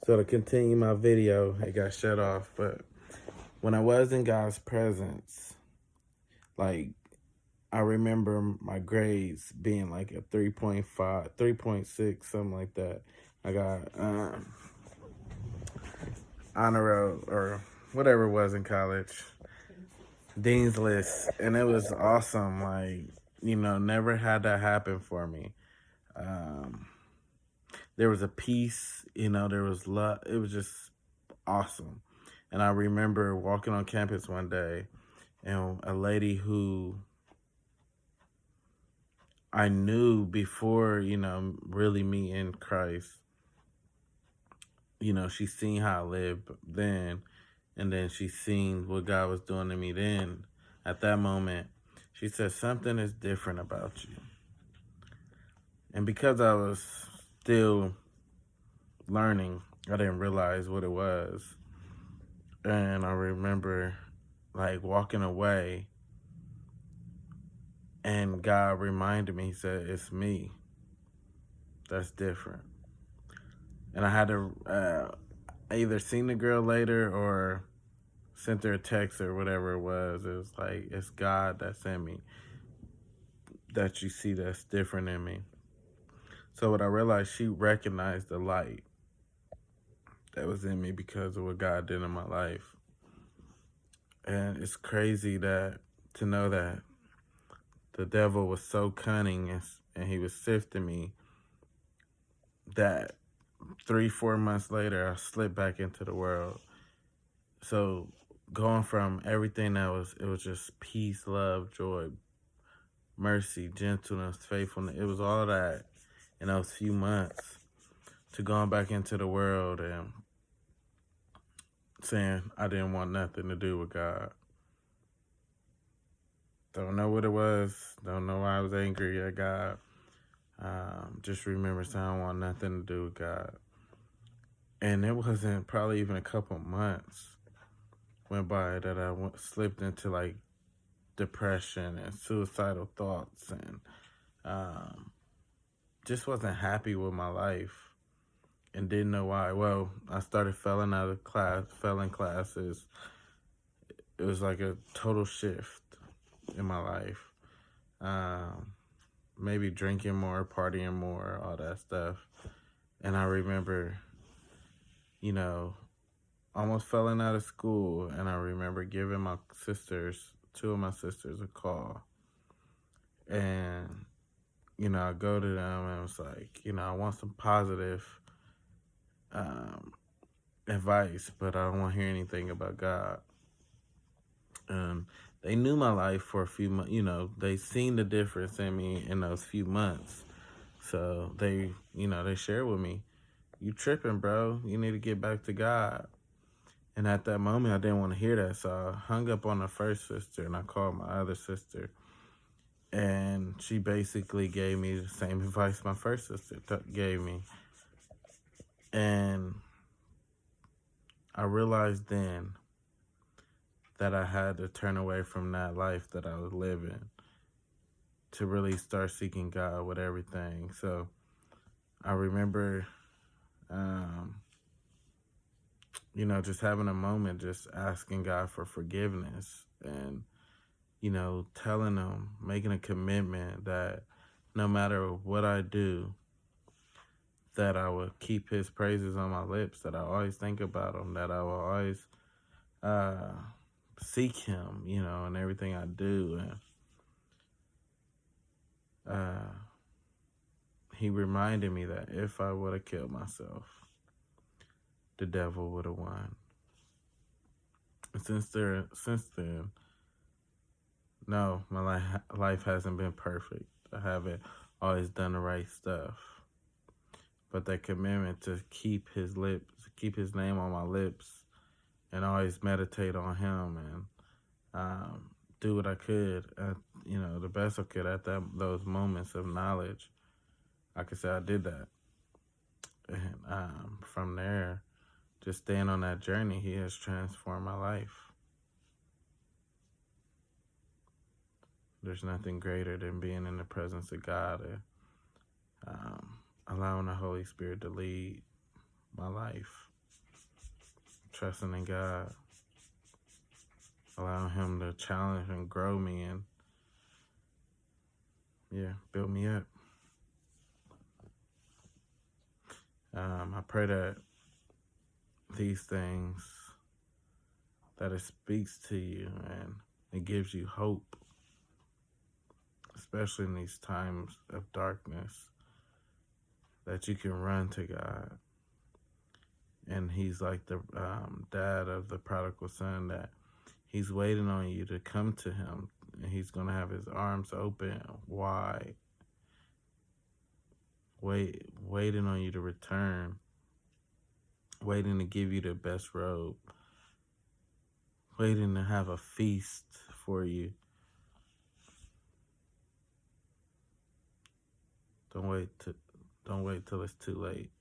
So to continue my video, it got shut off. But when I was in God's presence, like I remember my grades being like a 3.5, 3.6, something like that. I got honor roll or whatever it was in college, Dean's List, and it was awesome. Like, never had that happen for me. Um, there was a peace, there was love. It was just awesome. And I remember walking on campus one day, and a lady who I knew before, really me in Christ, she seen how I lived then, and then she seen what God was doing to me then. At that moment, she said, something is different about you. And because I was still learning, I didn't realize what it was. And I remember like walking away, and God reminded me, He said, it's me. That's different. And I had to either seen the girl later or sent her a text or whatever it was. It was like, it's God that sent me, that you see that's different in me. So what I realized, she recognized the light that was in me because of what God did in my life. And it's crazy to know that the devil was so cunning, and he was sifting me, that 3-4 months later I slipped back into the world. So going from everything it was just peace, love, joy, mercy, gentleness, faithfulness. It was all that in those few months, to going back into the world and saying I didn't want nothing to do with God. Don't know what it was. Don't know why I was angry at God. Just remember saying I don't want nothing to do with God. And it wasn't probably even a couple months went by that I slipped into like depression and suicidal thoughts, and just wasn't happy with my life and didn't know why. Well, I started failing out of class, failing classes. It was like a total shift in my life. Maybe drinking more, partying more, all that stuff. And I remember, you know, almost failing out of school. And I remember giving two of my sisters a call. And, I go to them and was like, I want some positive advice, but I don't want to hear anything about God. They knew my life for a few months. They seen the difference in me in those few months. So they shared with me, you tripping, bro. You need to get back to God. And at that moment, I didn't want to hear that. So I hung up on the first sister and I called my other sister. And she basically gave me the same advice my first sister gave me. And I realized then that I had to turn away from that life that I was living to really start seeking God with everything. So I remember, just having a moment, just asking God for forgiveness and, telling Him, making a commitment that no matter what I do, that I will keep His praises on my lips, that I always think about Him, that I will always seek Him, in everything I do. And He reminded me that if I would have killed myself, the devil would have won. And since then, no, my life hasn't been perfect. I haven't always done the right stuff. But that commitment to keep His name on my lips, and always meditate on Him, and do what I could, the best I could at those moments of knowledge. I could say I did that. And from there, just staying on that journey, He has transformed my life. There's nothing greater than being in the presence of God and allowing the Holy Spirit to lead my life. trusting in God, allowing Him to challenge and grow me and, build me up. I pray that these things, that it speaks to you and it gives you hope, especially in these times of darkness, that you can run to God. And He's like the dad of the prodigal son, that He's waiting on you to come to Him, and He's going to have His arms open wide, waiting on you to return, waiting to give you the best robe, waiting to have a feast for you. Don't wait till it's too late.